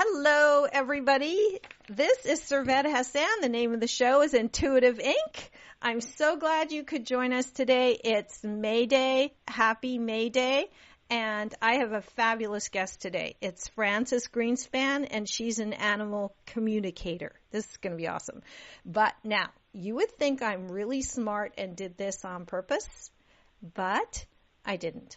Hello, everybody. This is Servette Hassan. The name of the show is Intuitive Inc. I'm so glad you could join us today. It's May Day. Happy May Day. And I have a fabulous guest today. It's Frances Greenspan, and she's an animal communicator. This is going to be awesome. But now, you would think I'm really smart and did this on purpose, but I didn't.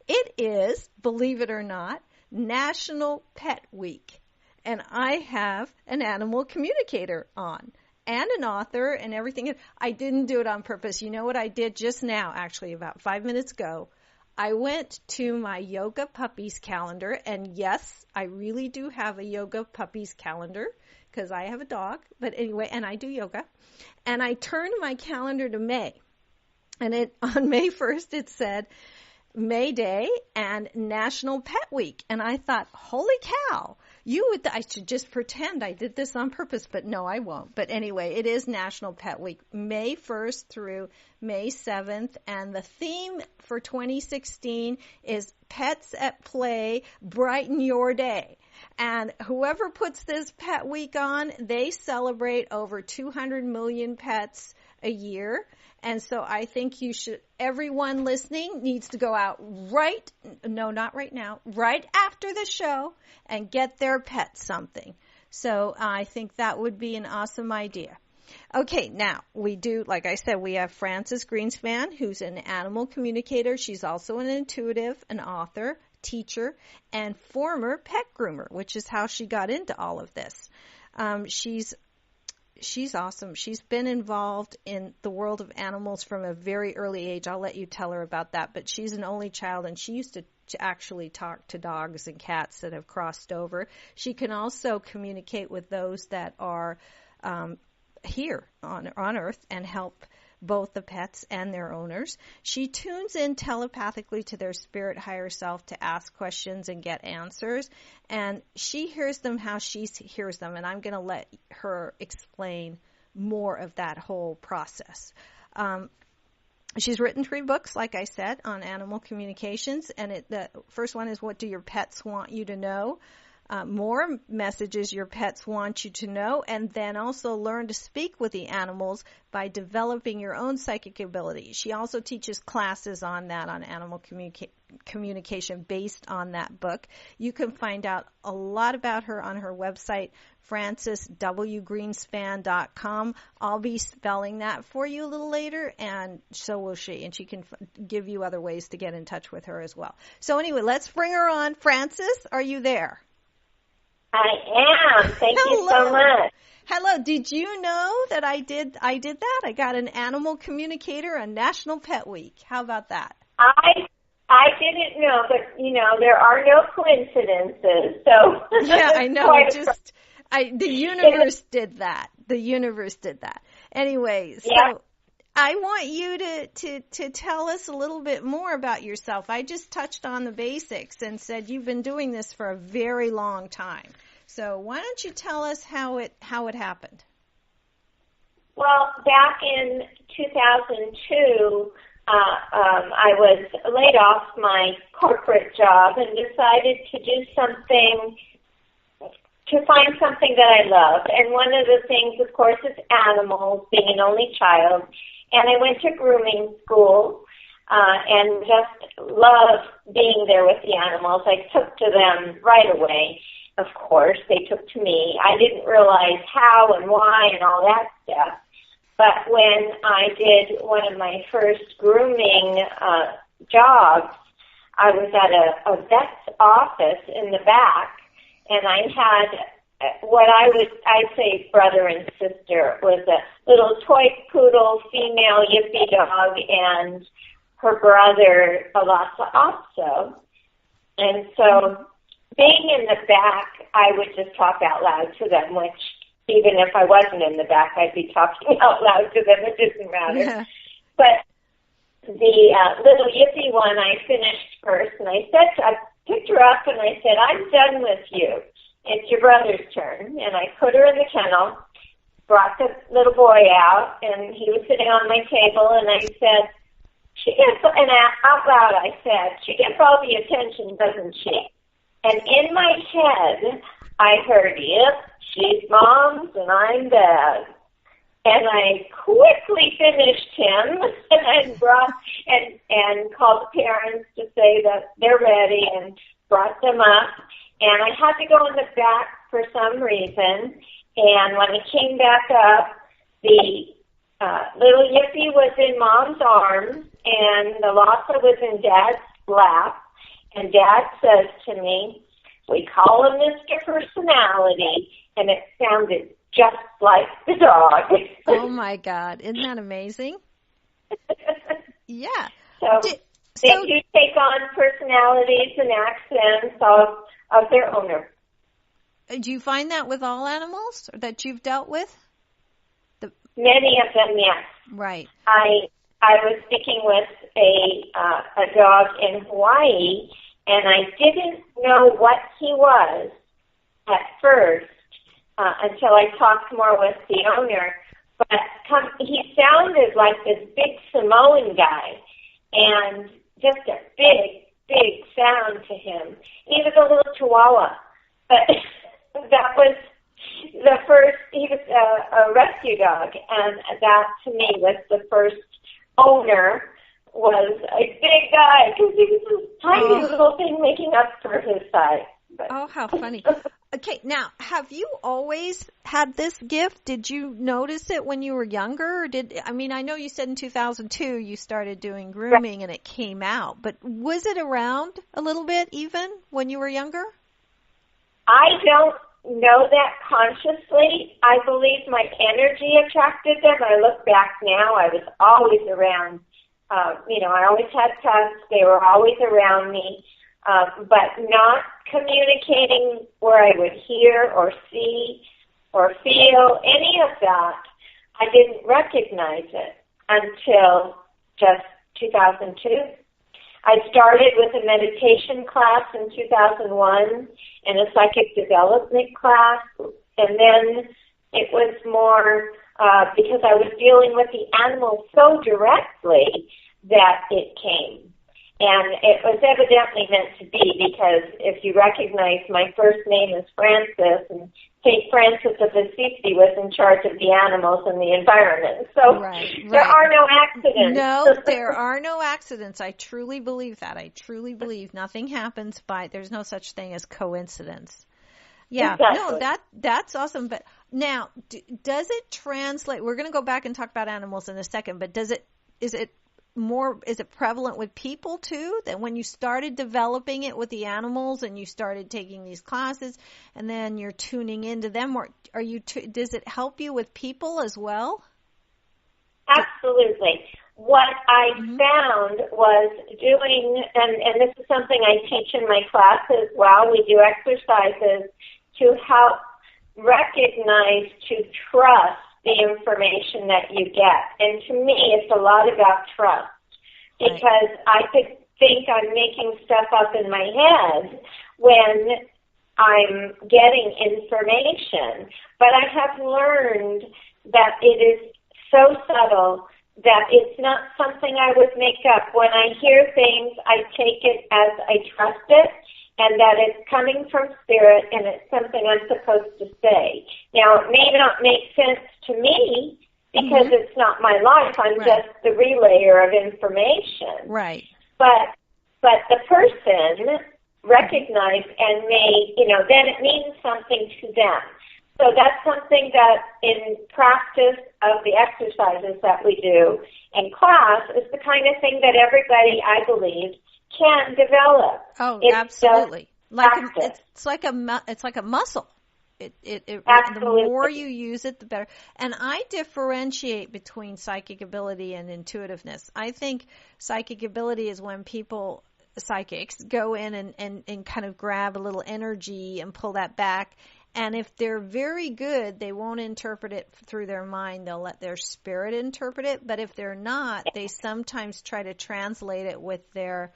It is, believe it or not, National Pet Week, and I have an animal communicator on and an author and everything. I didn't do it on purpose. You know what I did just now, actually, about 5 minutes ago? I went to my Yoga Puppies calendar, and yes, I really do have a Yoga Puppies calendar because I have a dog, but anyway, and I do yoga, and I turned my calendar to May, and on May 1st it said May Day and National Pet Week. And I thought, holy cow, I should just pretend I did this on purpose, but no, I won't. But anyway, it is National Pet Week, May 1st through May 7th. And the theme for 2016 is Pets at Play, Brighten Your Day. And whoever puts this Pet Week on, they celebrate over 200 million pets a year. And so I think everyone listening needs to go out right after the show and get their pet something. So I think that would be an awesome idea. Okay, now like I said, we have Frances Greenspan, who's an animal communicator. She's also an intuitive, an author, teacher, and former pet groomer, which is how she got into all of this. She's awesome. She's been involved in the world of animals from a very early age. I'll let you tell her about that. But she's an only child, and she used to actually talk to dogs and cats that have crossed over. She can also communicate with those that are here on Earth and help both the pets and their owners. She tunes in telepathically to their spirit higher self to ask questions and get answers. And she hears them how she hears them. And I'm going to let her explain more of that whole process. She's written 3 books, like I said, on animal communications. And the first one is What Do Your Pets Want You to Know? More messages your pets want you to know, and then also learn to speak with the animals by developing your own psychic ability. She also teaches classes on that, on animal communication based on that book. You can find out a lot about her on her website, franceswgreenspan.com. I'll be spelling that for you a little later, and so will she. And she can give you other ways to get in touch with her as well. So anyway, let's bring her on. Frances, are you there? I am. Thank you so much. Hello. Did you know that I did that? I got an animal communicator on National Pet Week. How about that? I didn't know, but there are no coincidences. So yeah, I know. The universe did that. The universe did that. Anyway, so yeah. I want you to tell us a little bit more about yourself. I just touched on the basics and said you've been doing this for a very long time. So why don't you tell us how it happened? Well, back in 2002, I was laid off my corporate job and decided to find something that I love. And one of the things, of course, is animals, being an only child. And I went to grooming school and just loved being there with the animals. I took to them right away. Of course, they took to me. I didn't realize how and why and all that stuff. But when I did one of my first grooming jobs, I was at a vet's office in the back, and I had what I'd say brother and sister. It was a little toy poodle, female yippy dog, and her brother, Alasa, also. And so being in the back, I would just talk out loud to them, which even if I wasn't in the back, I'd be talking out loud to them. It didn't matter. Yeah. But the little yippy one, I finished first, and I picked her up, and I said, I'm done with you. It's your brother's turn. And I put her in the kennel, brought the little boy out, and he was sitting on my table, and I said, and out loud I said, she gets all the attention, doesn't she? And in my head, I heard, yep, she's Mom's and I'm Dad. And I quickly finished him and brought and called the parents to say that they're ready and brought them up. And I had to go in the back for some reason. And when I came back up, the little Yippie was in Mom's arms and the Lhasa was in Dad's lap. And Dad says to me, we call him Mr. Personality. And it sounded just like the dog. Oh, my God. Isn't that amazing? Yeah. So they do take on personalities and accents of their owner. Do you find that with all animals that you've dealt with? Many of them, yes. Right. I was speaking with a dog in Hawaii, and I didn't know what he was at first until I talked more with the owner. But he sounded like this big Samoan guy, and just a big, big sound to him. He was a little chihuahua, but that was the first. He was a rescue dog, and that to me was the first owner was a big guy because he was this tiny little thing making up for his size. But. Oh, how funny. Okay, now, have you always had this gift? Did you notice it when you were younger? Or I know you said in 2002 you started doing grooming and it came out, but was it around a little bit even when you were younger? I don't know that consciously. I believe my energy attracted them. I look back now, I was always around, I always had pets. They were always around me. But not communicating where I would hear or see or feel any of that. I didn't recognize it until just 2002. I started with a meditation class in 2001 and a psychic development class, and then it was more because I was dealing with the animals so directly that it came. And it was evidently meant to be because if you recognize my first name is Francis, and St. Francis of Assisi was in charge of the animals and the environment. So there are no accidents. No, there are no accidents. I truly believe that. I truly believe nothing happens there's no such thing as coincidence. Yeah, exactly. No, that's awesome. But now, does it translate? We're going to go back and talk about animals in a second, but is it prevalent with people too, that when you started developing it with the animals and you started taking these classes and then you're tuning into them, or does it help you with people as well? Absolutely. What I found was doing, and this is something I teach in my class as well, we do exercises to help recognize, to trust the information that you get. And to me, it's a lot about trust, because I could think I'm making stuff up in my head when I'm getting information. But I have learned that it is so subtle that it's not something I would make up. When I hear things, I take it as I trust it, and that it's coming from spirit, and it's something I'm supposed to say. Now, it may not make sense to me because it's not my life. I'm just the relayer of information. Right. But the person recognized and may, then it means something to them. So that's something that in practice of the exercises that we do in class is the kind of thing that everybody, I believe, can develop. Oh, absolutely. It's like a muscle. The more you use it, the better. And I differentiate between psychic ability and intuitiveness. I think psychic ability is when psychics go in and kind of grab a little energy and pull that back. And if they're very good, they won't interpret it through their mind. They'll let their spirit interpret it. But if they're not, they sometimes try to translate it with their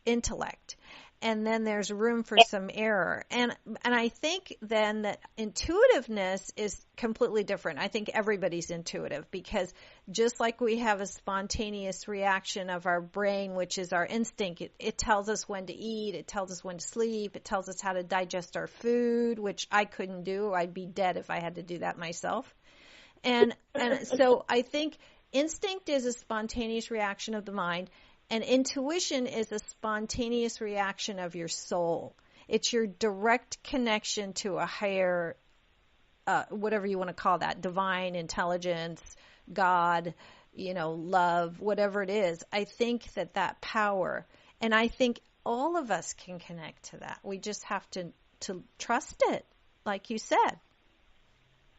intellect. and then there's room for some error. And I think then that intuitiveness is completely different. I think everybody's intuitive, because just like we have a spontaneous reaction of our brain, which is our instinct, it tells us when to eat, it tells us when to sleep, it tells us how to digest our food, which I couldn't do. I'd be dead if I had to do that myself. And so I think instinct is a spontaneous reaction of the mind, and intuition is a spontaneous reaction of your soul. It's your direct connection to a higher, whatever you want to call that, divine intelligence, God, love, whatever it is. I think that power, and I think all of us can connect to that. We just have to trust it, like you said.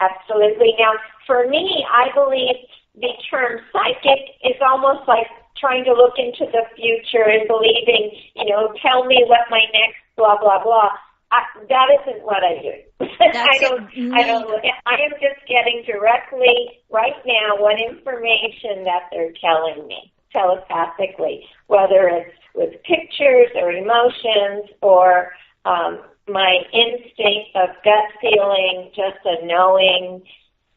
Absolutely. Now, for me, I believe the term psychic is almost like trying to look into the future and believing, tell me what my next blah, blah, blah. That isn't what I do. I am just getting directly right now what information that they're telling me telepathically, whether it's with pictures or emotions or my instinct of gut feeling, just a knowing.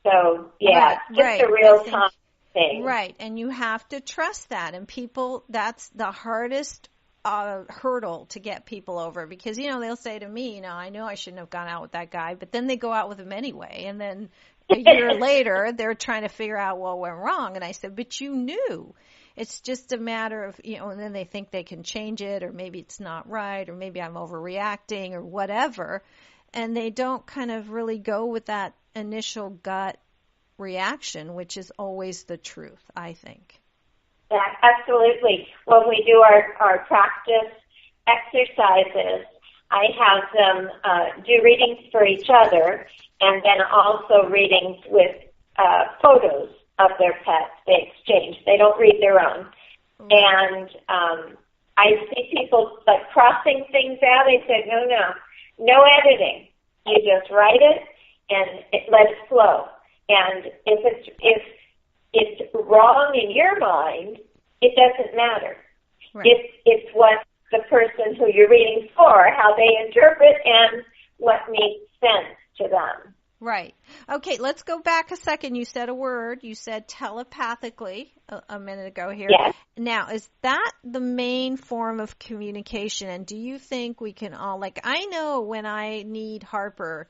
So, yeah, right, a real-time thing. Right, and you have to trust that. And people, that's the hardest hurdle to get people over, because, they'll say to me, I know I shouldn't have gone out with that guy, but then they go out with him anyway. And then a year later, they're trying to figure out what went wrong. And I said, but you knew. It's just a matter of, and then they think they can change it, or maybe it's not right, or maybe I'm overreacting or whatever. And they don't kind of really go with that initial gut reaction, which is always the truth, I think. Yeah, absolutely. When we do our practice exercises, I have them do readings for each other, and then also readings with photos of their pets. They exchange. They don't read their own. Mm-hmm. And I see people like crossing things out. I said, no editing. You just write it and let it flow. And if it's wrong in your mind, it doesn't matter. Right. It's what the person who you're reading for, how they interpret, and what makes sense to them. Right. Okay, let's go back a second. You said a word. You said telepathically a minute ago here. Yes. Now, is that the main form of communication? And do you think we can all, I know when I need Harper's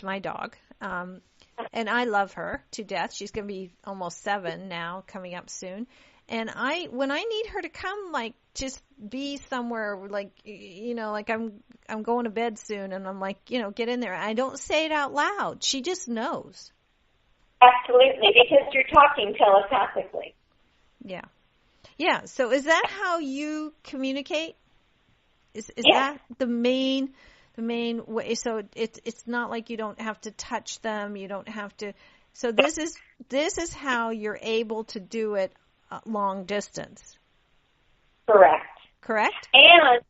my dog, and I love her to death. She's going to be almost 7 now, coming up soon. And when I need her to come, just be somewhere, I'm going to bed soon, and I'm get in there. I don't say it out loud. She just knows. Absolutely, because you're talking telepathically. Yeah. Yeah. So is that how you communicate? Is yes. that the main way? So it's not like you don't have to touch them. You don't have to. So this is how you're able to do it long distance. Correct? And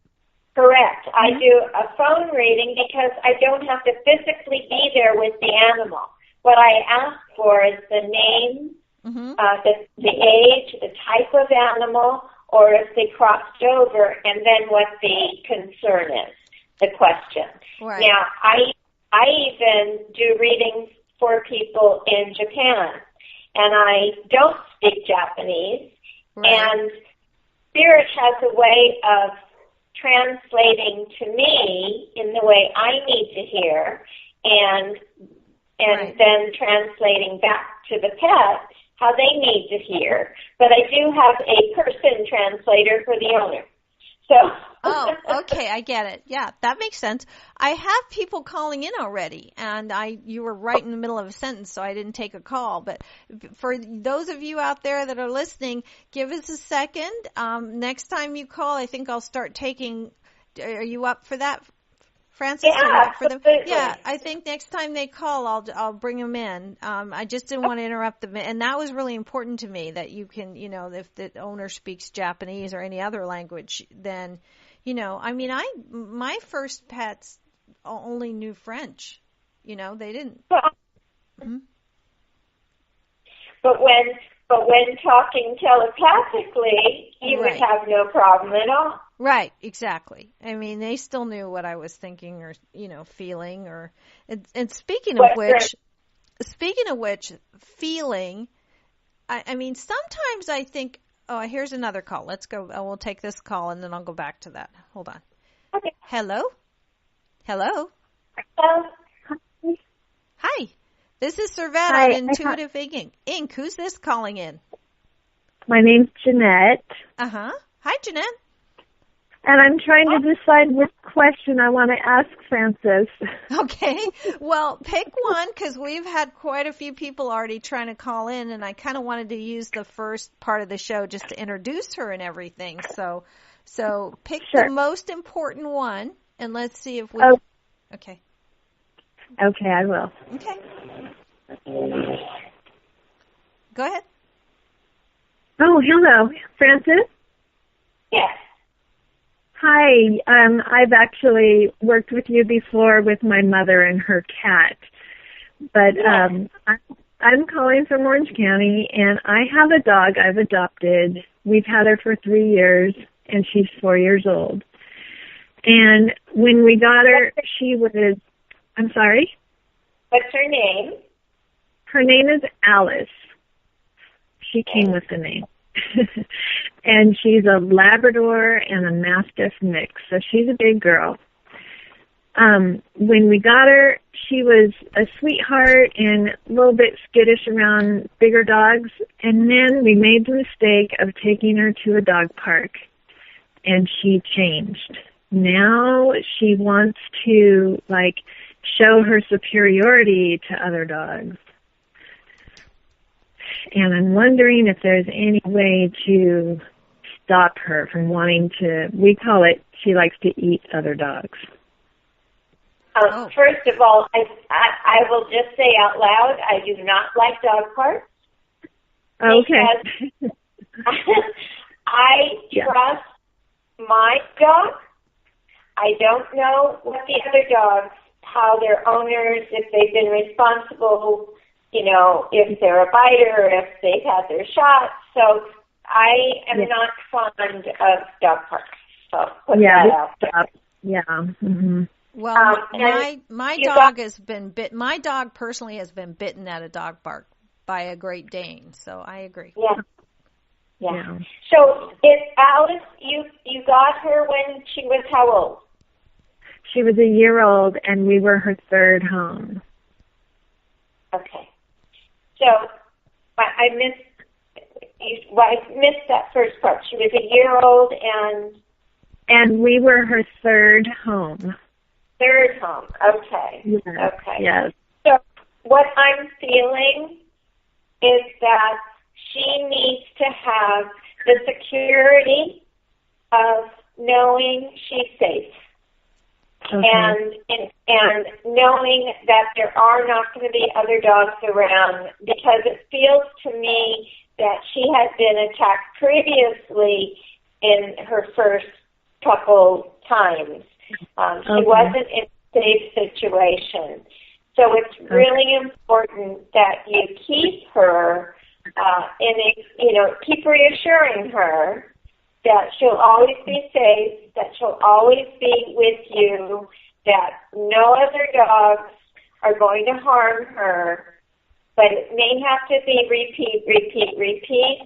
correct. Mm-hmm. I do a phone reading because I don't have to physically be there with the animal. What I ask for is the name, mm-hmm. The age, the type of animal, or if they crossed over, and then what the concern is, the question. Right. Now, I even do readings for people in Japan, and I don't speak Japanese, right. And Spirit has a way of translating to me in the way I need to hear, and right. Then translating back to the pet how they need to hear. But I do have a person translator for the owner. So. Oh, okay, I get it. Yeah, that makes sense. I have people calling in already, and you were right in the middle of a sentence, so I didn't take a call. But for those of you out there that are listening, give us a second. Next time you call, I think I'll start taking. Are you up for that, Frances? Yeah, are you up for them? absolutely. Yeah, I think next time they call, I'll bring them in. I just didn't want to interrupt them, and that was really important to me that you can, if the owner speaks Japanese or any other language, then. My first pets only knew French. They didn't. Mm-hmm. But when talking telepathically, you right. would have no problem at all. Right, exactly. I mean, they still knew what I was thinking or, feeling and speaking of which, feeling, I mean, sometimes I think, oh, here's another call. Let's go. We'll take this call and then I'll go back to that. Hold on. Okay. Hello? Hello? Hi. This is Servette on Intuitive Inc. Who's this calling in? My name's Jeanette. Uh-huh. Hi, Jeanette. And I'm trying to decide which question I want to ask Frances. Okay. Well, pick one because we've had quite a few people already trying to call in, and I kind of wanted to use the first part of the show just to introduce her and everything. So pick the most important one, and let's see if we... Okay. Okay, I will. Okay. Go ahead. Oh, hello. Frances? Yes. Hi. I've actually worked with you before with my mother and her cat. But I'm calling from Orange County, and I have a dog I've adopted. We've had her for 3 years, and she's 4 years old. And when we got her, she was... I'm sorry? What's her name? Her name is Alice. She came with the name. And she's a Labrador and a Mastiff mix, so she's a big girl. When we got her, she was a sweetheart and a little bit skittish around bigger dogs, and then we made the mistake of taking her to a dog park, and she changed. Now she wants to, show her superiority to other dogs. And I'm wondering if there's any way to stop her from wanting to, we call it, she likes to eat other dogs. First of all, I will just say out loud, I do not like dog parks. Okay. I trust my dog. I don't know what the other dogs, how their owners, if they've been responsible, if they're a biter, if they've had their shots. So I am not fond of dog parks. So put that out there. Yeah. Mm-hmm. Well, my dog has been bit. My dog personally has been bitten at a dog park by a Great Dane. So I agree. Yeah. So Alice, you got her when she was how old? She was a year old, and we were her third home. Okay. So I missed that first part. She was a year old and we were her third home. Third home. Okay. Yes. Okay. Yes. So what I'm feeling is that she needs to have the security of knowing she's safe. Okay. And knowing that there are not going to be other dogs around, because it feels to me that she had been attacked previously in her first couple times. She wasn't in a safe situation. So it's really important that you keep her keep reassuring her that she'll always be safe, that she'll always be with you, that no other dogs are going to harm her, but it may have to be repeat.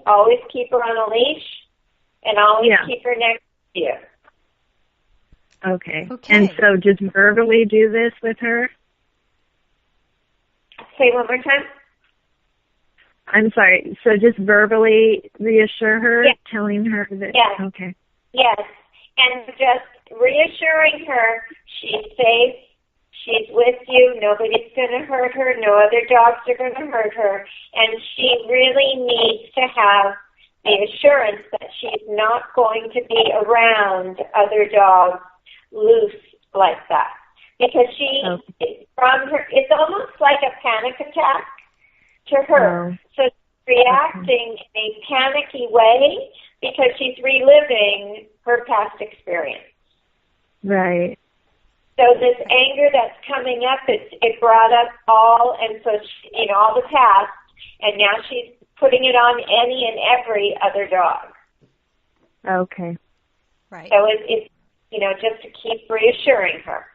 Always keep her on a leash, and always keep her next to you. Okay. And so just verbally do this with her? Say one more time. I'm sorry. So just verbally reassure her, telling her that... Yes. Okay. Yes. And just reassuring her she's safe, she's with you, nobody's going to hurt her, no other dogs are going to hurt her, and she really needs to have the assurance that she's not going to be around other dogs loose like that. Because it's almost like a panic attack to her. So she's reacting in a panicky way because she's reliving her past experience. Right. So this anger that's coming up, it brought up all the past, and now she's putting it on any and every other dog. Okay. Right. So it's just to keep reassuring her.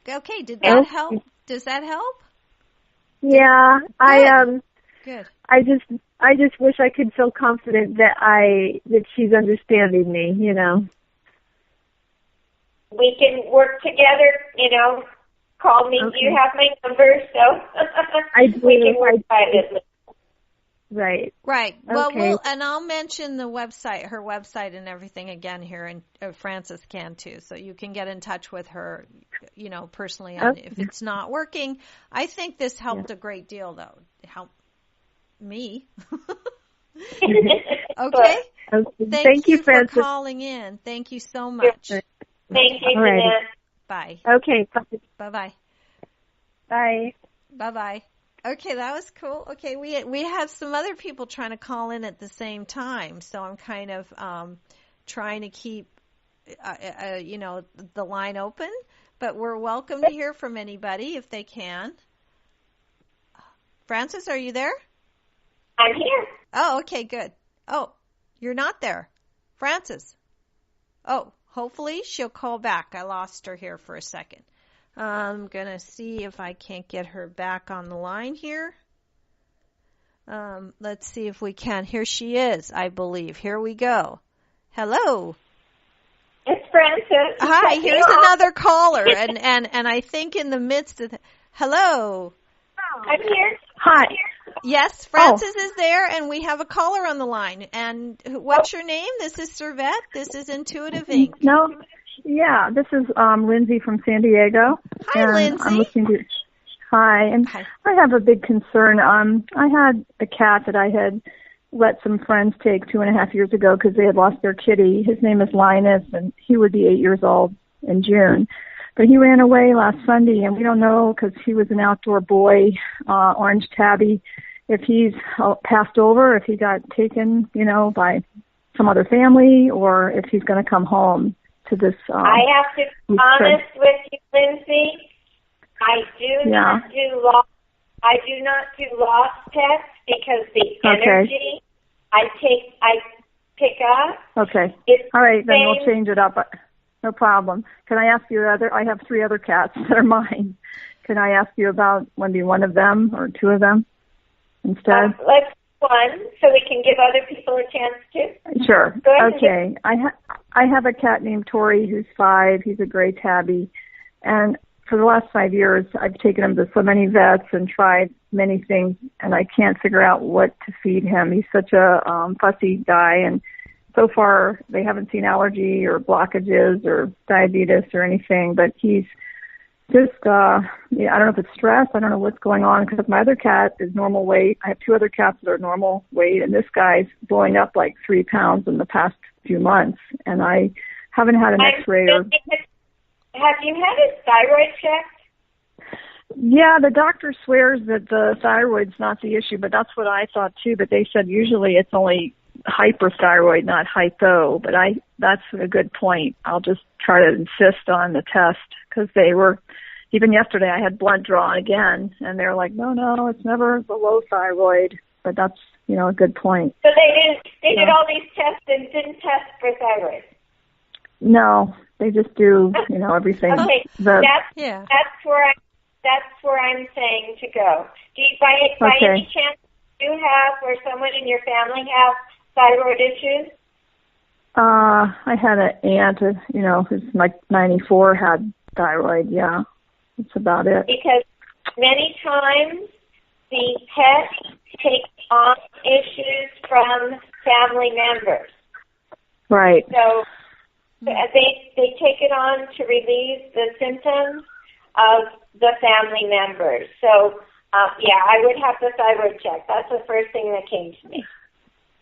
Okay. Did that help? Does that help? Yeah. Good. I just wish I could feel confident that she's understanding me, We can work together, call me. Okay. You have my number, so I do. we can work privately. Right. Right. Well, Okay. and I'll mention the website, her website and everything again here, and Frances can too. So you can get in touch with her, personally. And if it's not working, I think this helped a great deal, though. It helped me. Okay. Thank you for Frances. calling in. Thank you so much. Thank you, All right. Jeanette. Bye. Okay. Bye-bye. Bye. Bye-bye. Okay, that was cool. Okay, we have some other people trying to call in at the same time, so I'm kind of trying to keep the line open, but we're welcome to hear from anybody if they can. Frances, are you there? I'm here. Oh, okay, good. Oh, you're not there. Frances. Oh, hopefully she'll call back. I lost her here for a second. I'm going to see if I can't get her back on the line here. Let's see if we can. Here she is, I believe. Here we go. Hello. It's Frances. Hi, here's another caller. And I think in the midst of hello. I'm here. Hi. Yes, Frances is there, and we have a caller on the line. And what's your name? This is Servette. This is Intuitive Inc. No. Yeah, this is Lindsay from San Diego. Hi, and Lindsay. I'm listening to. Hi, and Hi. I have a big concern. I had a cat that I had let some friends take 2.5 years ago because they had lost their kitty. His name is Linus, and he would be 8 years old in June. But he ran away last Sunday, and we don't know because he was an outdoor boy, orange tabby, if he's passed over, if he got taken, by some other family, or if he's going to come home to this. I have to be honest with you, Lindsay. I do not do lost pets because the energy I pick up. Okay. All right, then we'll change it up. No problem. Can I ask you I have 3 other cats that are mine. Can I ask you about maybe one of them or 2 of them instead? Let's do one so we can give other people a chance to. Sure. Go ahead. Okay. I have a cat named Tori who's 5. He's a gray tabby. And for the last 5 years, I've taken him to so many vets and tried many things, and I can't figure out what to feed him. He's such a fussy guy, and so far they haven't seen allergy or blockages or diabetes or anything, but he's just, I don't know if it's stress. I don't know what's going on because my other cat is normal weight. I have 2 other cats that are normal weight, and this guy's blowing up like 3 pounds in the past few months, and I haven't had an X-ray or... Have you had his thyroid checked? Yeah, the doctor swears that the thyroid's not the issue, but that's what I thought too. But they said usually it's only hyperthyroid, not hypo. But that's a good point. I'll just try to insist on the test because they were, even yesterday I had blood drawn again, and they're like, no, it's never the low thyroid. But that's, a good point. So they did all these tests and didn't test for thyroid? No, they just do, everything. Okay, that's where I'm saying to go. Do you, by any chance, do you have or someone in your family have thyroid issues? I had an aunt, who's like 94, had thyroid. Yeah, that's about it. Because many times the pets take on issues from family members. Right. So they take it on to relieve the symptoms of the family members. So, I would have the thyroid check. That's the first thing that came to me.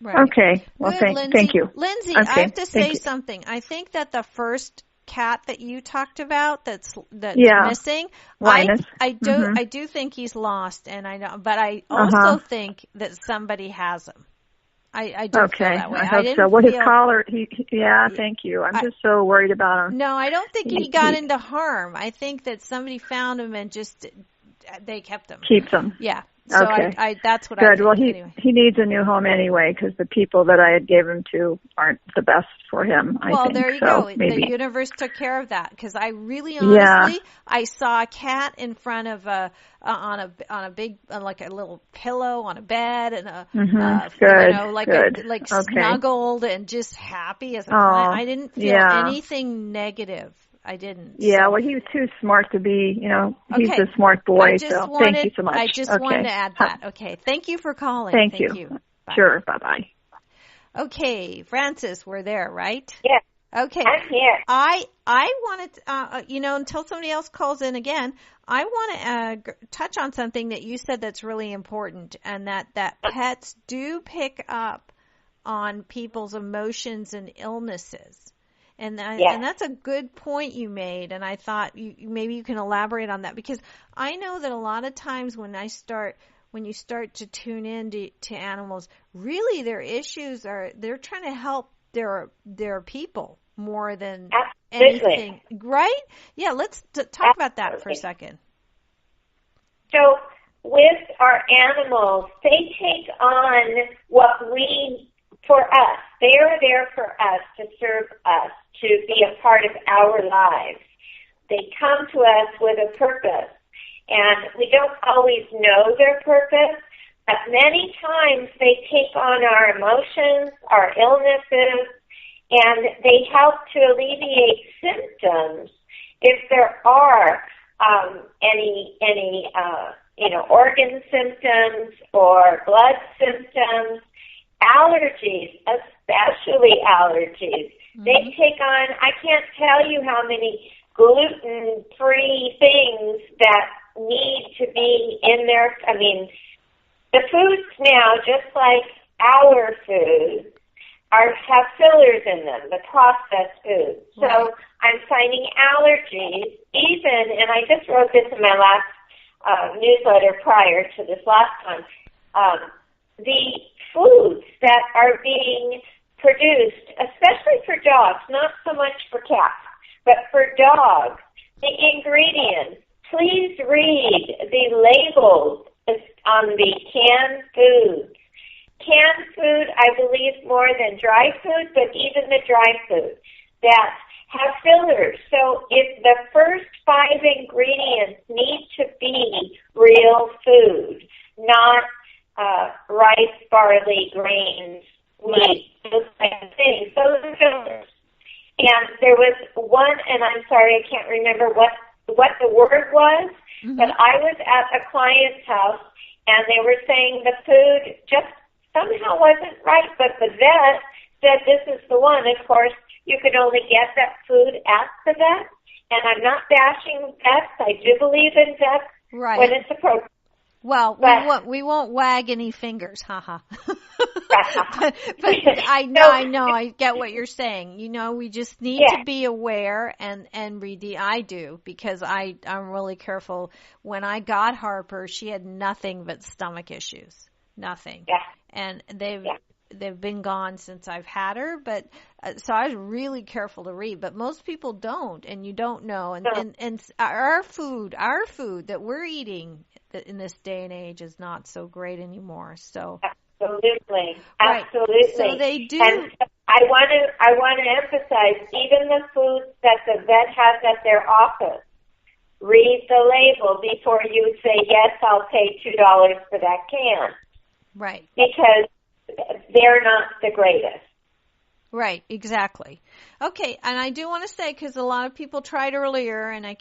Right. Okay. Well, thank you. Lindsay, okay. I have to say something. I think that the first cat that you talked about that's missing, Linus. I do think he's lost, and I know, but I also think that somebody has him. I do feel that way. I hope so. What his collar? Thank you. I'm just so worried about him. No, I don't think he got into harm. I think that somebody found him and just they kept him. Keeps him. Yeah, So Okay. that's what Good. I think. Well, anyway. he needs a new home anyway because the people that I had gave him to aren't the best for him. I think. There you so go. Maybe. The universe took care of that because I really Yeah. honestly, I saw a cat in front of on a big like a little pillow on a bed and Good. Good. like Okay. snuggled and just happy as a Oh, client. I didn't feel yeah. anything negative. I didn't. Yeah, So. well, he was too smart to be, he's Okay. a smart boy, so thank you so much. I just wanted to add that. Okay. Thank you for calling. Thank you. Bye. Sure. Bye-bye. Okay. Francis, we're there, right? Yeah. Okay. I'm here. I wanted, until somebody else calls in again, I want to touch on something that you said that's really important, and that pets do pick up on people's emotions and illnesses. And that's a good point you made, and I thought maybe you can elaborate on that, because I know that a lot of times when you start to tune in to animals, really their issues they're trying to help their people more than anything, right? Yeah, let's talk about that for a second. So with our animals, they take on for us. They are there for us, to serve us, to be a part of our lives. They come to us with a purpose, and we don't always know their purpose, but many times they take on our emotions, our illnesses, and they help to alleviate symptoms if there are any organ symptoms or blood symptoms, allergies, especially allergies. Mm-hmm. They take on, I can't tell you how many gluten-free things that need to be in there. I mean, the foods now, just like our food, have fillers in them, the processed foods. So I'm finding allergies even, and I just wrote this in my last newsletter prior to this last one, the foods that are being produced, especially for dogs, not so much for cats, but for dogs, the ingredients. Please read the labels on the canned foods. Canned food, I believe, more than dry food, but even the dry food that have fillers. So if the first 5 ingredients need to be real food, not rice, barley, grains, wheat, those types of things, those are fillers. And there was one, and I'm sorry, I can't remember what the word was, but I was at a client's house, and they were saying the food just somehow wasn't right, but the vet said this is the one. Of course, you can only get that food at the vet, and I'm not bashing vets. I do believe in vets when it's appropriate. Well, we won't wag any fingers, haha. but I know, I get what you're saying. We just need to be aware and read I do, because I'm really careful. When I got Harper, she had nothing but stomach issues. Nothing. Yeah. And they've been gone since I've had her, but so I was really careful to read, but most people don't, and you don't know. And our food that we're eating in this day and age is not so great anymore. So absolutely. So they do. And I want to emphasize, even the foods that the vet has at their office, read the label before you say, yes, I'll pay $2 for that can. Right. Because they're not the greatest. Right, exactly. Okay, and I do want to say, because a lot of people tried earlier, and I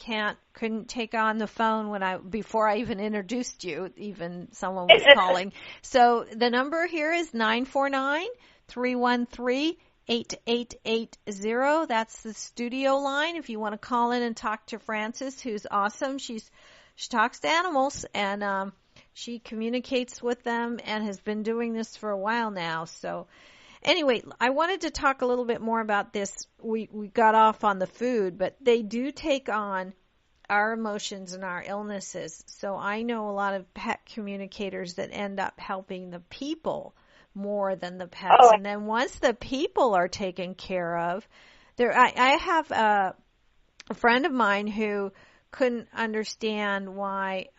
couldn't take on the phone before I even introduced you, even someone was calling. So the number here is 949-313-8880. That's the studio line if you want to call in and talk to Frances, who's awesome. She talks to animals, and she communicates with them and has been doing this for a while now. So anyway, I wanted to talk a little bit more about this. We got off on the food, but they do take on our emotions and our illnesses. So I know a lot of pet communicators that end up helping the people more than the pets. Oh. And then once the people are taken care of, I have a friend of mine who couldn't understand why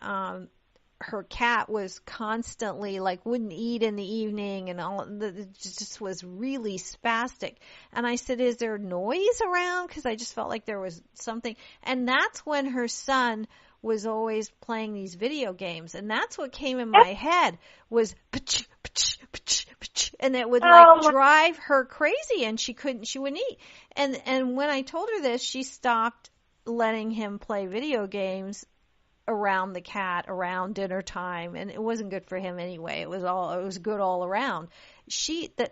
her cat was constantly like wouldn't eat in the evening and it just was really spastic. And I said, is there noise around? Because I just felt like there was something. And that's when her son was always playing these video games. And that's what came in my head was and it would drive her crazy and she wouldn't eat. And when I told her this, she stopped letting him play video games around the cat around dinner time, and it wasn't good for him anyway. It was good all around. The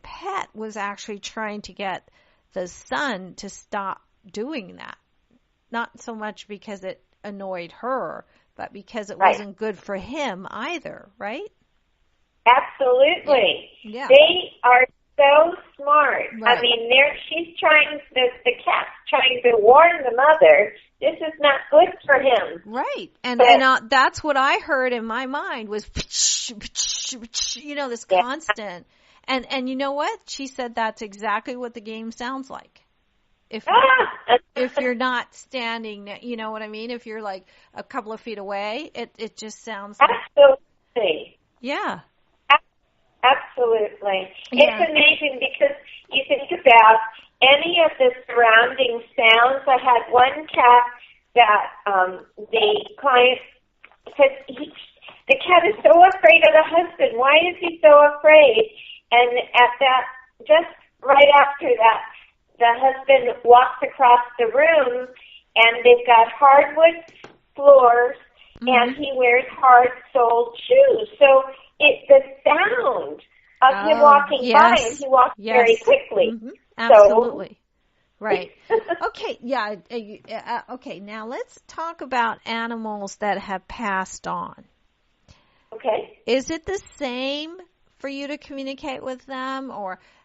pet was actually trying to get the son to stop doing that. Not so much because it annoyed her, but because it wasn't good for him either, right? Absolutely. Yeah. They are so smart. Right. I mean, the cat's trying to warn the mother, this is not good for him. Right. And that's what I heard in my mind was, this constant. And you know what? She said that's exactly what the game sounds like. If you're not standing, you know what I mean? If you're like a couple of feet away, it just sounds like. Absolutely. Yeah. Absolutely. It's amazing because you think about any of the surrounding sounds. I had one cat that the client said, the cat is so afraid of the husband. Why is he so afraid? And at that, just right after that, the husband walks across the room and they've got hardwood floors and he wears hard-soled shoes. So the sound of him walking by, and he walks very quickly. Mm-hmm. Absolutely. So. Right. Okay. Yeah. Okay. Now let's talk about animals that have passed on. Okay. Is it the same for you to communicate with them,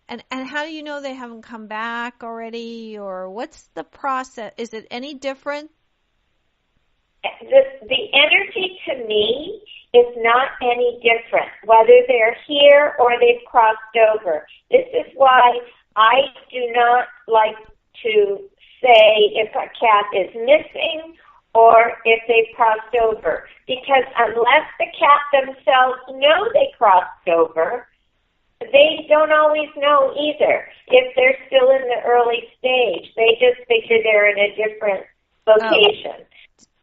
and how do you know they haven't come back already, or what's the process? Is it any different? The energy to me is not any different, whether they're here or they've crossed over. This is why I do not like to say if a cat is missing or if they've crossed over, because unless the cat themselves know they crossed over, they don't always know either if they're still in the early stage. They just figure they're in a different location. Oh.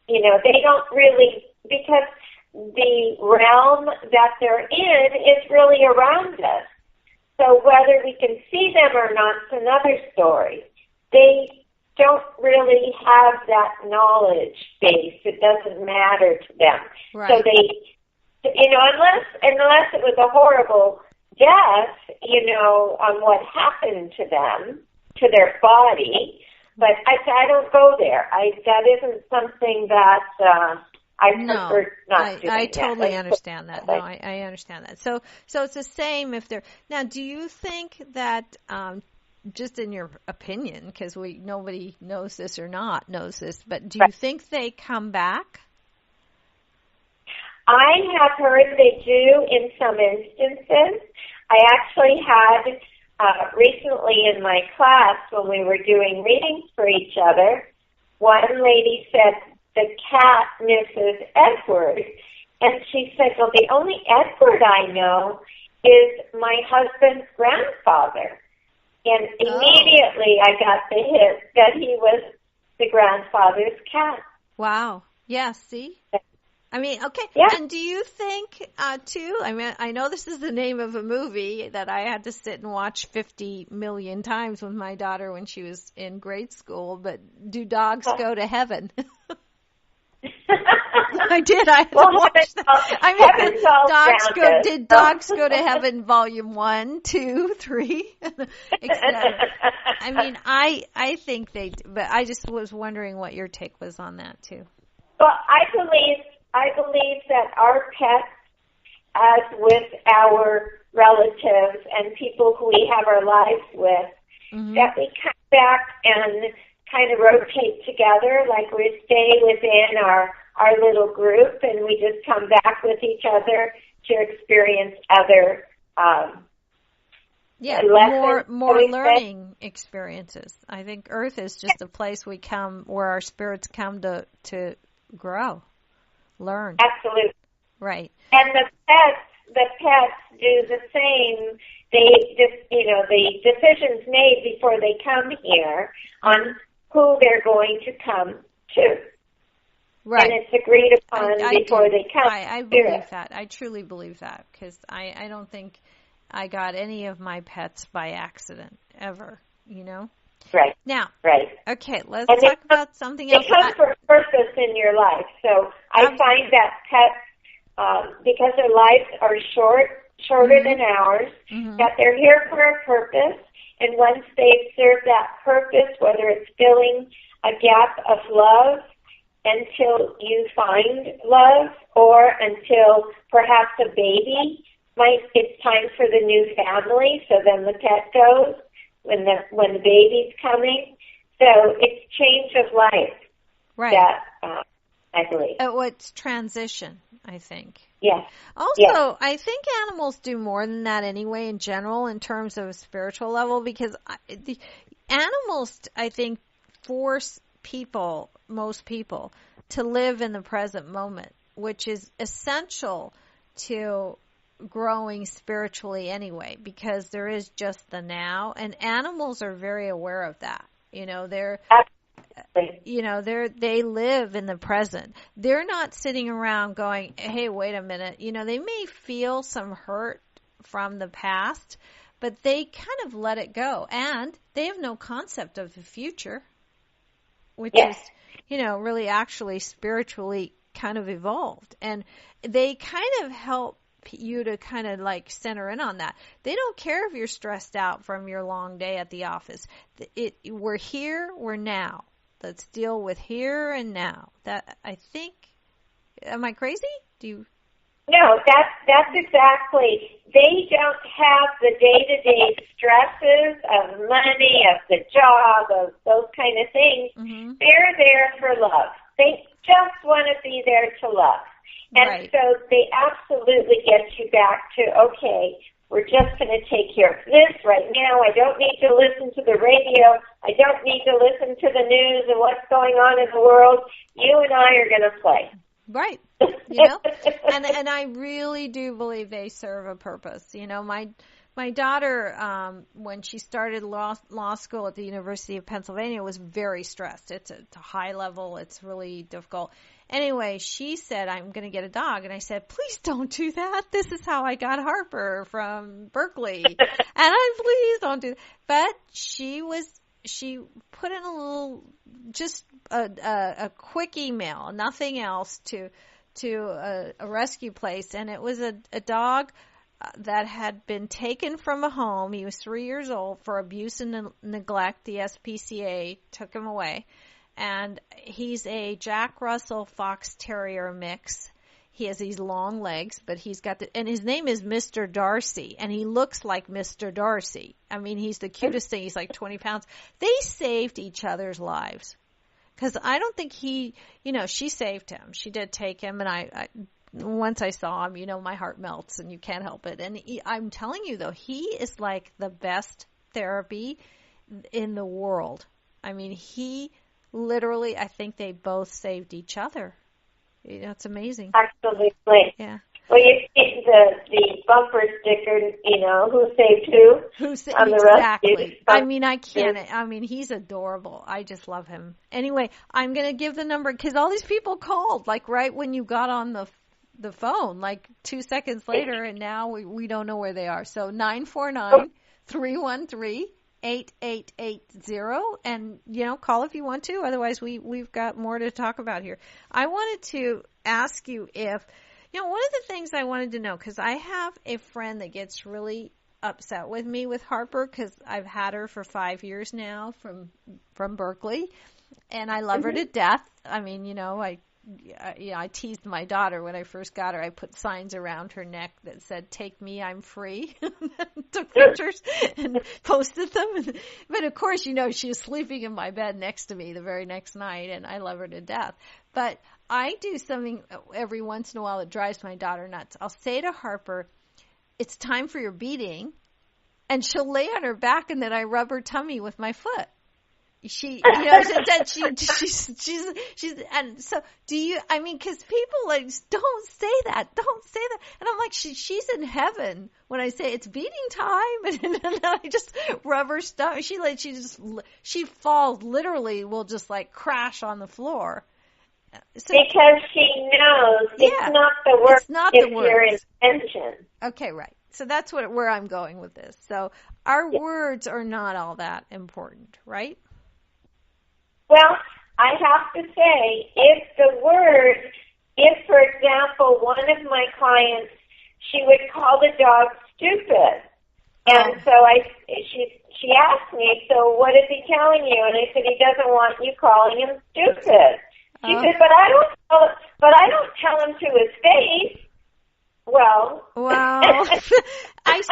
They don't really, because the realm that they're in is really around us. So whether we can see them or not is another story. They don't really have that knowledge base. It doesn't matter to them. Right. So they, unless it was a horrible death, on what happened to them, to their body. But I don't go there. That isn't something that I prefer not to. I totally understand that. No, I understand that. So it's the same if they're now. Do you think that just in your opinion, because nobody knows this or not knows this, but do you think they come back? I have heard they do in some instances. I actually had recently in my class when we were doing readings for each other, one lady said the cat misses Edward, and she said, well, the only Edward I know is my husband's grandfather. And immediately I got the hint that he was the grandfather's cat. Wow. Yeah, see? I mean, okay. Yeah. And do you think, too, I know this is the name of a movie that I had to sit and watch 50 million times with my daughter when she was in grade school, but do dogs go to heaven? I did. I had to watch that. Did Dogs Go to Heaven Volume 1, 2, 3, etc. I think they do, but I just was wondering what your take was on that, too. Well, I believe that our pets, as with our relatives and people who we have our lives with, that we come back and kind of rotate together, like we stay within our little group, and we just come back with each other to experience other lessons, more learning experiences. I think Earth is just a place where our spirits come to grow, learn. Absolutely. Right. And the pets do the same. They just, the decisions made before they come here on who they're going to come to. Right. And it's agreed upon before they come. I believe that. I truly believe that, because I don't think I got any of my pets by accident ever, Right. Now, right. Okay, let's talk about something else. They come for purpose in your life. So I find that pets, because their lives are shorter than ours, that they're here for a purpose. And once they've served that purpose, whether it's filling a gap of love until you find love, or until perhaps a baby it's time for the new family, so then the pet goes when the baby's coming. So it's change of life. Right. That I believe. It's transition, I think. Yes. Also, I think animals do more than that anyway in general in terms of a spiritual level, because the animals, I think, force most people, to live in the present moment, which is essential to growing spiritually anyway, because there is just the now, and animals are very aware of that. They're they live in the present. They're not sitting around going, hey, wait a minute. They may feel some hurt from the past, but they kind of let it go, and they have no concept of the future, which is, really actually spiritually kind of evolved. And they kind of help you to kind of like center in on that. They don't care if you're stressed out from your long day at the office. We're here, we're now. Let's deal with here and now. That, I think, am I crazy? No, that's exactly. They don't have the day-to-day stresses of money, of the job, of those kind of things. Mm-hmm. They're there for love. They just want to be there to love. And so they absolutely get you back to, okay, we're just going to take care of this right now. I don't need to listen to the radio. I don't need to listen to the news and what's going on in the world. You and I are going to play. Right. And I really do believe they serve a purpose. My daughter, when she started law school at the University of Pennsylvania, was very stressed. It's a high level. It's really difficult. Anyway, she said, I'm going to get a dog. And I said, please don't do that. This is how I got Harper from Berkeley. And please don't do that. But she put in a quick email, nothing else, to a rescue place. And it was a dog that had been taken from a home. He was 3 years old for abuse and neglect. The SPCA took him away. And he's a Jack Russell Fox Terrier mix. He has these long legs, but and his name is Mr. Darcy, and he looks like Mr. Darcy. I mean, he's the cutest thing. He's like 20 pounds. They saved each other's lives. Because I don't think she saved him. She did take him, and I once I saw him, my heart melts, and you can't help it. And I'm telling you, though, he is like the best therapy in the world. I mean, literally, I think they both saved each other. It's amazing. Absolutely. Yeah. Well, you see the bumper sticker, who saved who? Exactly. I mean, I can't. I mean, he's adorable. I just love him. Anyway, I'm going to give the number, because all these people called, like right when you got on the phone, like 2 seconds later, and now we don't know where they are. So 949-313-8880, and call if you want to. Otherwise, we've got more to talk about here. I wanted to ask you if one of the things I wanted to know, because I have a friend that gets really upset with me with Harper, because I've had her for 5 years now from Berkeley, and I love her to death. I mean, I teased my daughter when I first got her. I put signs around her neck that said, "Take me, I'm free." Took pictures and posted them. But of course, she was sleeping in my bed next to me the very next night, and I love her to death. But I do something every once in a while that drives my daughter nuts. I'll say to Harper, "It's time for your beating," and she'll lay on her back, and then I rub her tummy with my foot. She, she's, and so do you, I mean, cause people like, don't say that. And I'm like, she's in heaven when I say it's beating time. And then I just rub her stomach. She falls, literally will just like crash on the floor. So, because she knows it's not the word, it's not the word. Your intention. Okay, right. So that's where I'm going with this. So our words are not all that important, right? Well, I have to say, if, for example, one of my clients, she would call the dog stupid. And so she asked me, so what is he telling you? And I said, he doesn't want you calling him stupid. She said, but I don't tell him to his face. Well, I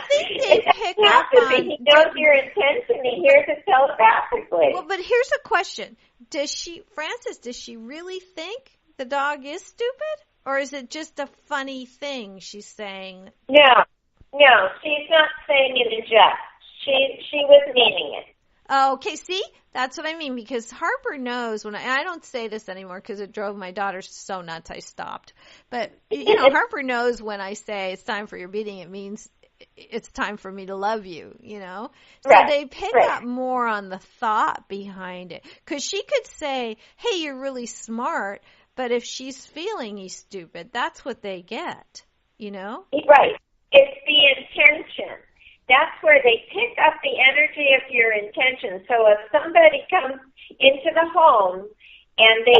think they pick up on. He knows your intention. He hears it telepathically. Well, but here's a question: Frances, does she really think the dog is stupid, or is it just a funny thing she's saying? No, she's not saying it in jest. She was meaning it. Okay, see? That's what I mean, because Harper knows when I don't say this anymore because it drove my daughter so nuts I stopped. But, Harper knows when I say it's time for your beating, it means it's time for me to love you, So they pick up more on the thought behind it. Because she could say, hey, you're really smart, but if she's feeling he's stupid, that's what they get, Right. It's the intention. That's where they pick up the energy of your intention. So if somebody comes into the home and the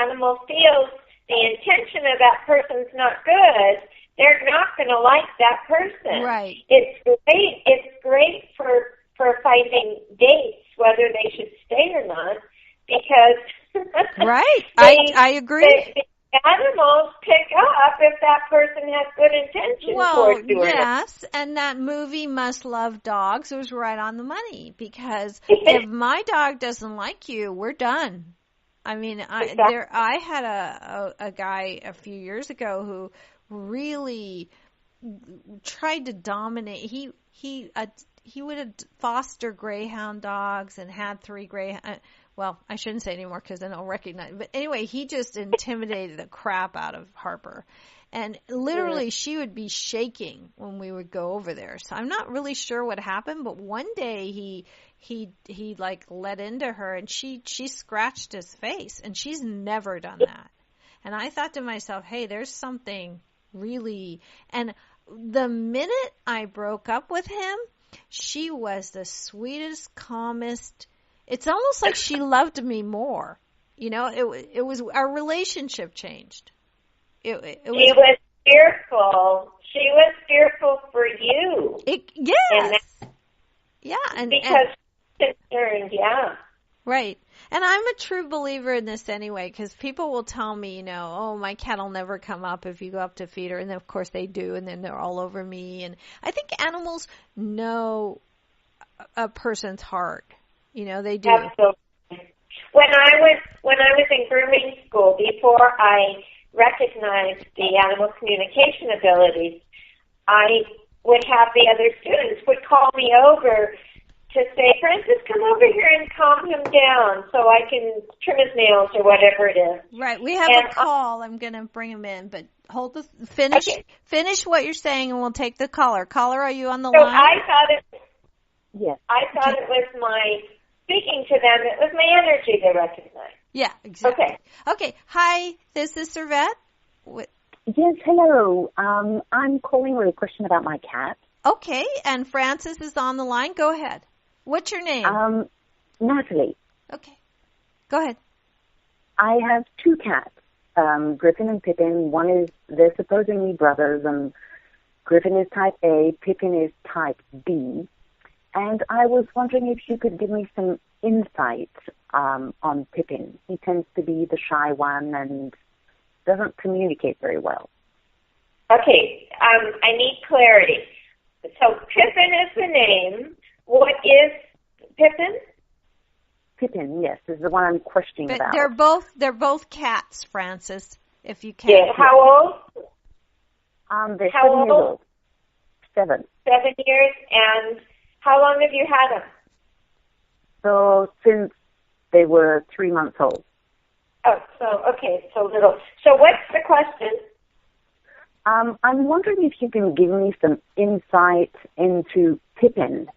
animal feels the intention of that person's not good, they're not going to like that person. Right. It's great for finding dates, whether they should stay or not, because right. I agree. The animals pick up if that person has good intentions towards you. Yes, and that movie Must Love Dogs was right on the money, because if my dog doesn't like you, we're done. I mean, I had a guy a few years ago who really tried to dominate. He would foster greyhound dogs and had 3 greyhound. Well, I shouldn't say anymore because then I'll recognize. But anyway, he just intimidated the crap out of Harper. And literally she would be shaking when we would go over there. So I'm not really sure what happened, but one day he like let into her and she scratched his face, and she's never done that. And I thought to myself, hey, there's something really, and the minute I broke up with him, she was the sweetest, calmest. It's almost like she loved me more. It was our relationship changed. She was fearful. She was fearful for you. Yes. Because concerned, yeah. Right. And I'm a true believer in this anyway, because people will tell me, oh, my cat will never come up if you go up to feed her. And then, of course, they do, and then they're all over me. And I think animals know a person's heart. They do. Absolutely. When I was in grooming school, before I recognized the animal communication abilities, I would have the other students would call me over to say, Francis, come over here and calm him down so I can trim his nails or whatever it is. Right. We have a call. I'm going to bring him in, but finish what you're saying, and we'll take the caller. Caller, are you on the line? I thought it was my speaking to them. It was my energy they recognized. Yeah, exactly. Okay. Hi, this is Servette. Yes, hello. I'm calling with a question about my cat. Okay, and Francis is on the line. Go ahead. What's your name? Natalie. Okay. Go ahead. I have 2 cats, Griffin and Pippin. They're supposedly brothers, and Griffin is type A, Pippin is type B. And I was wondering if you could give me some insight on Pippin. He tends to be the shy one and doesn't communicate very well. Okay, I need clarity. So Pippin is the name. What is Pippin? Pippin, yes, is the one I'm questioning about. They're both cats, Francis. If you can. Yeah. How old? They're 7 years old. 7. 7 years. And how long have you had them? So since they were 3 months old. Oh, so little. So what's the question? I'm wondering if you can give me some insight into Pippin.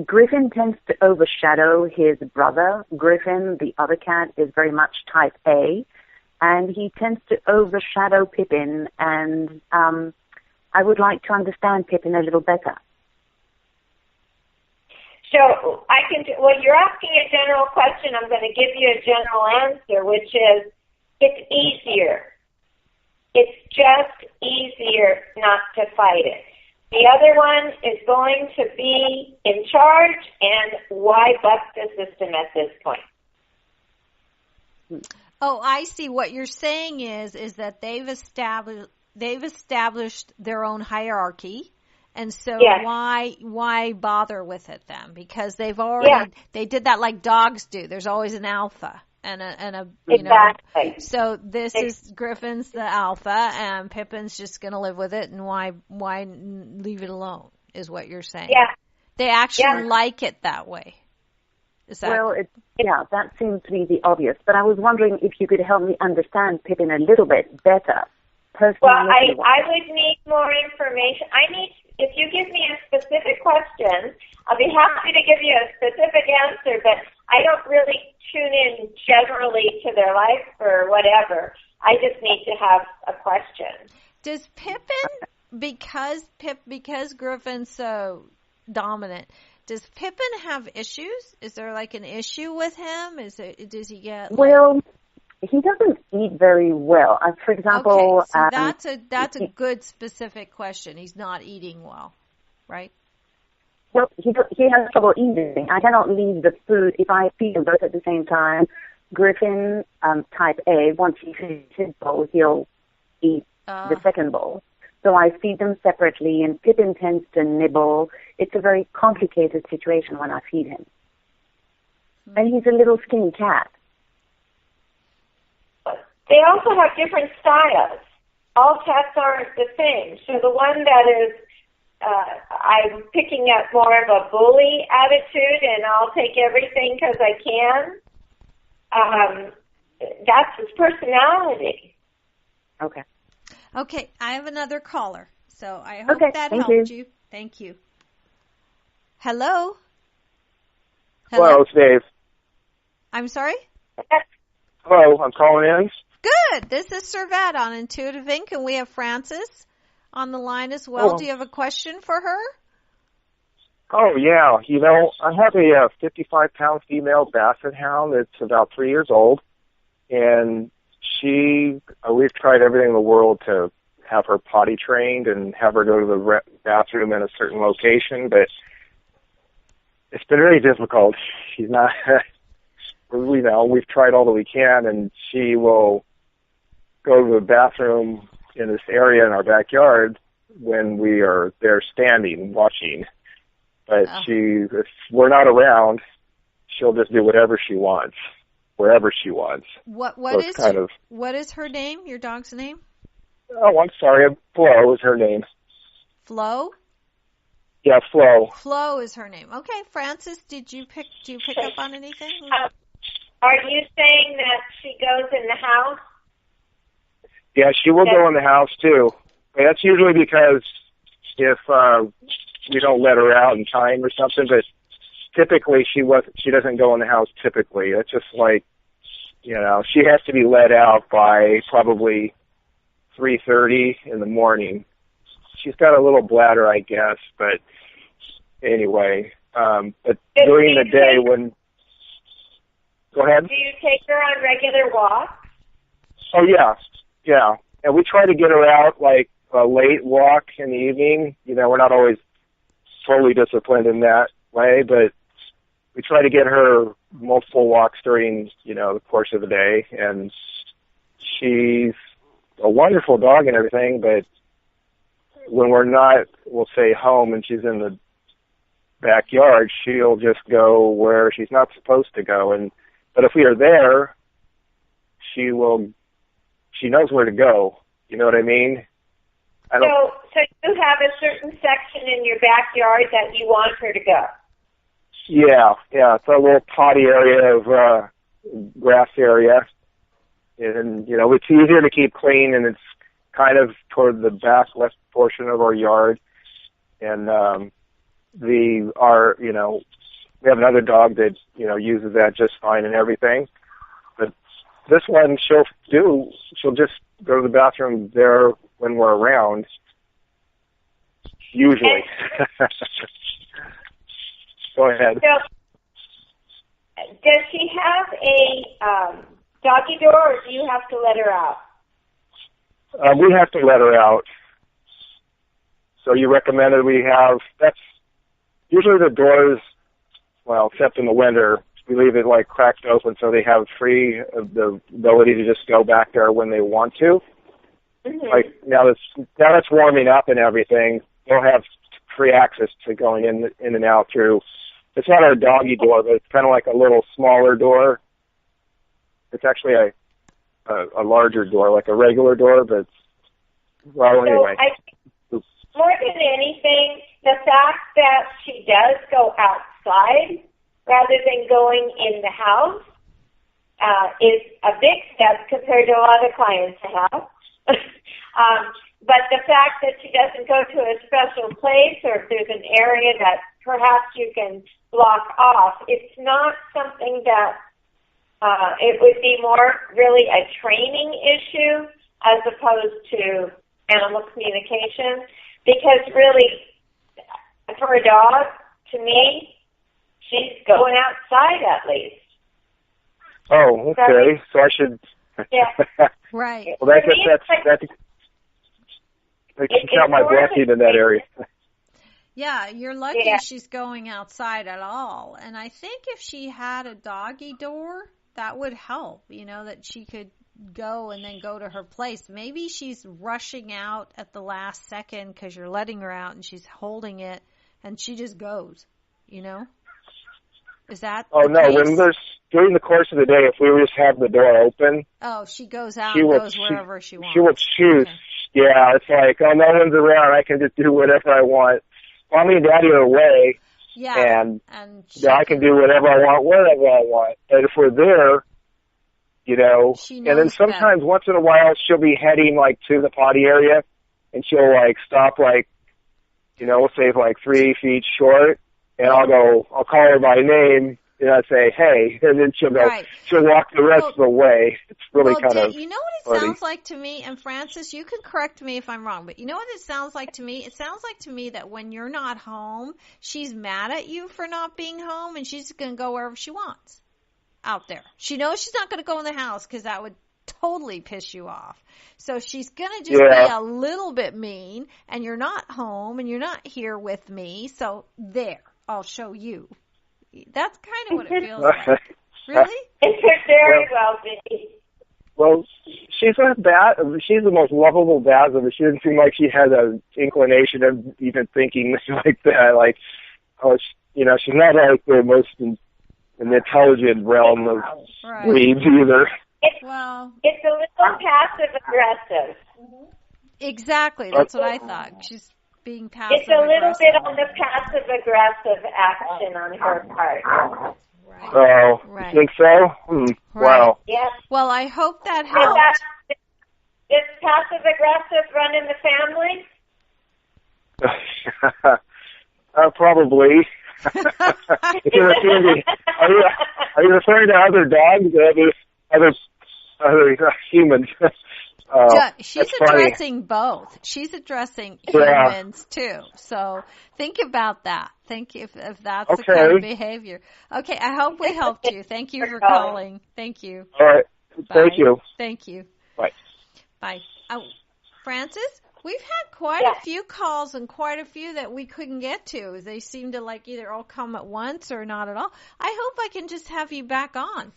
Griffin tends to overshadow his brother. Griffin, the other cat, is very much type A, and he tends to overshadow Pippin, and I would like to understand Pippin a little better. So you're asking a general question. I'm going to give you a general answer, which is it's easier. It's just easier not to fight it. The other one is going to be in charge, and why buck the system at this point? Oh, I see. What you're saying is that they've established their own hierarchy, and so yes. why bother with it then? Because they've already they did that like dogs do. There's always an alpha and a exactly. So this is Griffin's the alpha, and Pippin's just going to live with it, and why leave it alone? Is what you're saying? Yeah. They actually like it that way. Is that? Well, that seems to be the obvious. But I was wondering if you could help me understand Pippin a little bit better. Well, I would need more information. If you give me a specific question, I'll be happy to give you a specific answer, but I don't really tune in generally to their life or whatever. I just need to have a question. Does Pippin, because Griffin's so dominant, does Pippin have issues? Is there like an issue with him? Does he get Well, he doesn't eat very well. For example, okay, so that's a good specific question. He's not eating well, right? Well, he has trouble eating. I cannot leave the food if I feed them both at the same time. Griffin, type A, once he finishes his bowl, he'll eat the second bowl. So I feed them separately, and Pippin tends to nibble. It's a very complicated situation when I feed him. And he's a little skinny cat. They also have different styles. All cats aren't the same. So the one that is, I'm picking up more of a bully attitude, and I'll take everything because I can. That's his personality. Okay. Okay, I have another caller, so I hope that helped you. Thank you. Hello? Hello, it's Dave. I'm sorry? Hello, I'm calling in. Good. This is Servette on Intuitive Inc., and we have Frances on the line as well. Do you have a question for her? Oh, yeah. You know, I have a 55-pound female basset hound that's about 3 years old, and we've tried everything in the world to have her potty trained and have her go to the bathroom in a certain location, but it's been really difficult. She's not, we've tried all that we can, and she will go to the bathroom in this area in our backyard when we are there standing, watching. But if we're not around, she'll just do whatever she wants, wherever she wants. What is her name? Your dog's name? Oh, I'm sorry. Flo is her name. Flo? Yeah, Flo. Flo is her name. Okay, Frances, do you pick up on anything? Are you saying that she goes in the house? Yeah, she will go in the house too. But that's usually because if we don't let her out in time or something. But typically, she doesn't go in the house. Typically, it's just like, she has to be let out by probably 3:30 in the morning. She's got a little bladder, I guess. But anyway, but during the day when. Go ahead. Do you take her on regular walks? Oh, yeah. And we try to get her out, like, a late walk in the evening. We're not always totally disciplined in that way, but we try to get her multiple walks during, the course of the day. And she's a wonderful dog and everything, but when we're not, we'll say, home and she's in the backyard, she'll just go where she's not supposed to go. But if we are there, she knows where to go. You know what I mean? So you have a certain section in your backyard that you want her to go? Yeah, it's a little potty area of grass area. And, it's easier to keep clean, and it's kind of toward the back west portion of our yard. And we have another dog that, uses that just fine and everything. But this one, she'll just go to the bathroom there when we're around, usually. Go ahead. So, does she have a doggy door, or do you have to let her out? We have to let her out. So you recommended that's usually the doors, well, except in the winter, we leave it like cracked open so they have the ability to just go back there when they want to. Mm-hmm. Like now that's warming up and everything, they'll have free access to going in and out through. It's not our doggy door, but it's kind of like a little smaller door. It's actually a larger door, like a regular door, but anyway. I think more than anything, the fact that she does go outside rather than going in the house is a big step compared to a lot of clients I have. But the fact that she doesn't go to a special place, or if there's an area that perhaps you can block off, it's not something that it would be more really a training issue as opposed to animal communication. Because really, for a dog, to me, she's going outside at least. Oh, okay. So I should. Yeah. Right. Well, that's keep out my blessing in that area. Yeah, you're lucky she's going outside at all. And I think if she had a doggy door, that would help, that she could go and then go to her place. Maybe she's rushing out at the last second because you're letting her out and she's holding it and she just goes, Is that Oh, no, case? During the course of the day, if we just have the door open. Oh, she goes out and goes wherever she wants. She will choose. Okay. Yeah, it's like, no one's around. I can just do whatever I want. Mommy and Daddy are away. Yeah. And I can do whatever I want, wherever I want. And if we're there, and then sometimes once in a while she'll be heading like to the potty area and she'll like stop like, we'll say like 3 feet short and I'll call her by name and I say, hey, and then she'll walk the rest of the way. It's really kind of you know what it sounds like to me? And Francis, you can correct me if I'm wrong, but you know what it sounds like to me? It sounds like to me that when you're not home, she's mad at you for not being home and she's going to go wherever she wants out there. She knows she's not going to go in the house because that would totally piss you off. So she's going to just be a little bit mean and you're not home and you're not here with me. So there, I'll show you. That's kind of what it feels like. Really? It could very well be. Well, she's not bad. She's the most lovable Basil, but she doesn't seem like she has an inclination of even thinking like that. Like, she's not like the most in the intelligent realm of breeds either. It's a little passive aggressive. Exactly, that's what I thought. She's being passive. It's a little bit on the passive aggressive action on her part. Right. Oh, you think so? Wow. Yes. Well, I hope that helped. Is passive aggressive run in the family? Probably. Are you referring to other dogs or other humans? She's addressing both. She's addressing humans too. So think about that. Think if that's the kind of behavior. Okay, I hope we helped you. Thank you for calling. Thank you. All right. Bye. Thank you. Thank you. Bye. Bye. Francis, we've had quite a few calls and quite a few that we couldn't get to. They seem to like either all come at once or not at all. I hope I can just have you back on.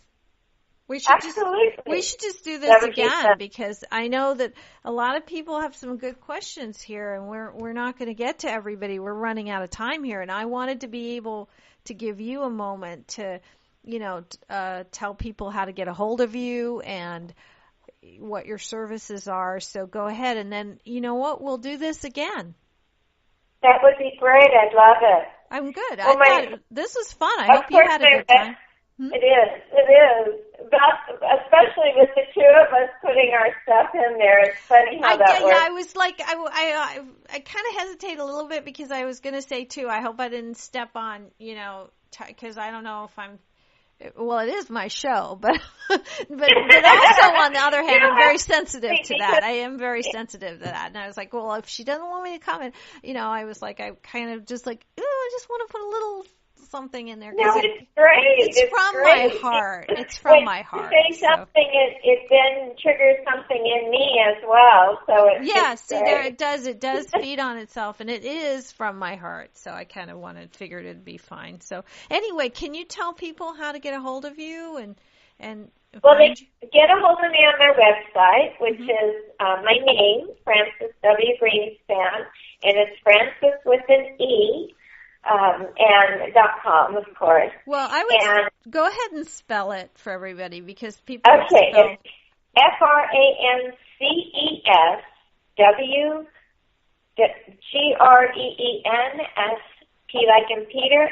We should just do this again because I know that a lot of people have some good questions here and we're not going to get to everybody. We're running out of time here and I wanted to be able to give you a moment to, tell people how to get a hold of you and what your services are. So go ahead and then, you know what, we'll do this again. That would be great. I'd love it. I'm good. Well, I thought this was fun. I hope you had a good time. It is. Especially with the two of us putting our stuff in there. It's funny how that works. Yeah, I was like, I kind of hesitate a little bit because I was going to say, too, I hope I didn't step on, because I don't know if I'm, well, it is my show, but also on the other hand, I'm very sensitive to that. I am very sensitive to that. And I was like, well, if she doesn't want me to comment, I was like, I kind of just like, I just want to put a little something in there. No, it's great. It's from my heart. It's from my heart. You say something, it then triggers something in me as well. So it does feed on itself, and it is from my heart. So I kind of figured it'd be fine. So anyway, can you tell people how to get a hold of you and they get a hold of me on my website, which is my name, Frances W. Greenspan, and it's Frances with an E. And .com, of course. Well, I would go ahead and spell it for everybody because people spell. It's FranceSP like in Peter,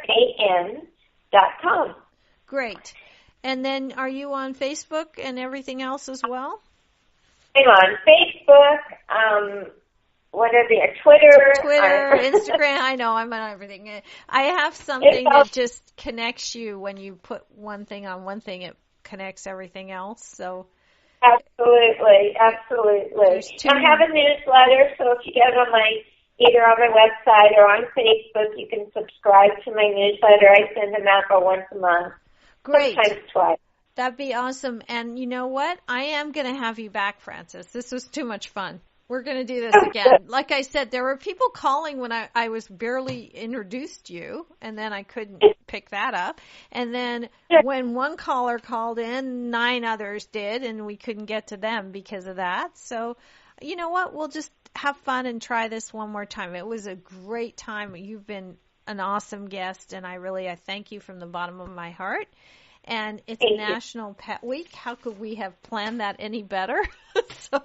AN.com. Great. And then are you on Facebook and everything else as well? I'm on Facebook, what are they? Twitter, Instagram. I know I'm on everything. I have something that just connects you when you put one thing on one thing. It connects everything else. So absolutely. I have a newsletter, so if you get on either on my website or on Facebook, you can subscribe to my newsletter. I send them out about once a month. Great. Sometimes twice. That'd be awesome. And you know what? I am going to have you back, Frances. This was too much fun. We're going to do this again. Like I said, there were people calling when I was barely introduced you, and then I couldn't pick that up. And then when one caller called in, 9 others did, and we couldn't get to them because of that. So, you know what? We'll just have fun and try this one more time. It was a great time. You've been an awesome guest, and I thank you from the bottom of my heart. And it's National Pet Week. How could we have planned that any better? So,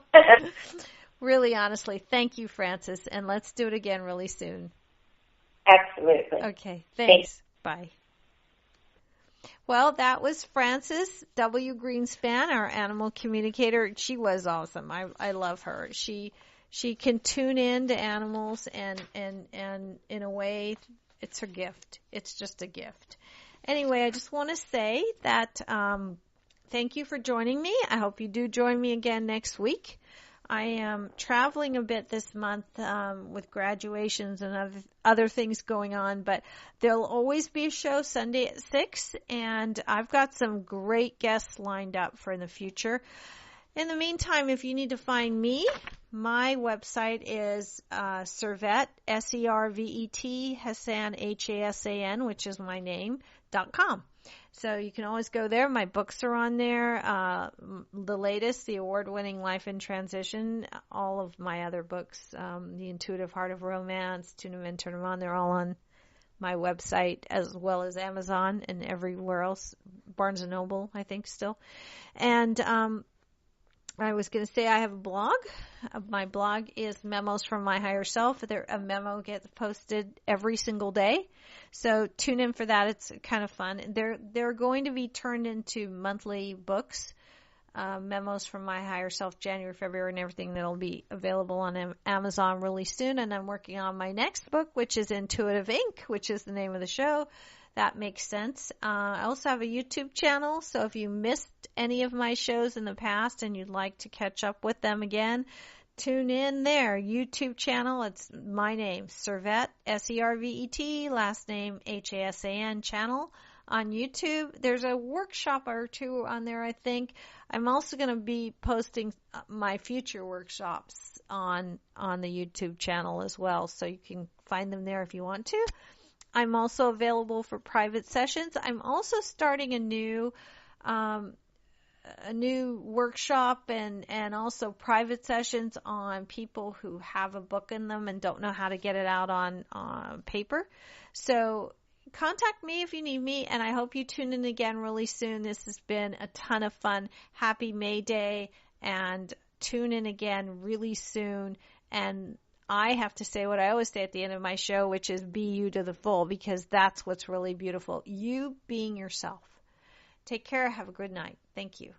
really, honestly, thank you, Frances, and let's do it again really soon. Absolutely. Okay, thanks. Bye. Well, that was Frances W. Greenspan, our animal communicator. She was awesome. I love her. She can tune in to animals, and in a way, it's her gift. It's just a gift. Anyway, I just want to say that thank you for joining me. I hope you do join me again next week. I am traveling a bit this month with graduations and other things going on, but there'll always be a show Sunday at 6, and I've got some great guests lined up for in the future. In the meantime, if you need to find me, my website is Servet, S-E-R-V-E-T, Hassan, H-A-S-A-N, which is my name, .com. So you can always go there. My books are on there. The latest, the award-winning Life in Transition, all of my other books, The Intuitive Heart of Romance, Tune 'em in, Turn 'em on, they're all on my website as well as Amazon and everywhere else, Barnes & Noble, I think still. And I was going to say I have a blog. My blog is Memos from My Higher Self. A memo gets posted every single day. So tune in for that. It's kind of fun. They're going to be turned into monthly books, Memos from My Higher Self, January, February, and everything that'll be available on Amazon really soon. And I'm working on my next book, which is Intuitive Inc., which is the name of the show. That makes sense. I also have a YouTube channel, so if you missed any of my shows in the past and you'd like to catch up with them again, tune in there. YouTube channel, it's my name, Servet, S-E-R-V-E-T, last name H-A-S-A-N channel on YouTube. There's a workshop or two on there, I think. I'm also going to be posting my future workshops on the YouTube channel as well, so you can find them there if you want to. I'm also available for private sessions. I'm also starting a new workshop and also private sessions on people who have a book in them and don't know how to get it out on paper. So contact me if you need me, and I hope you tune in again really soon. This has been a ton of fun. Happy May Day, and tune in again really soon. And I have to say what I always say at the end of my show, which is be you to the full, because that's what's really beautiful. You being yourself. Take care. Have a good night. Thank you.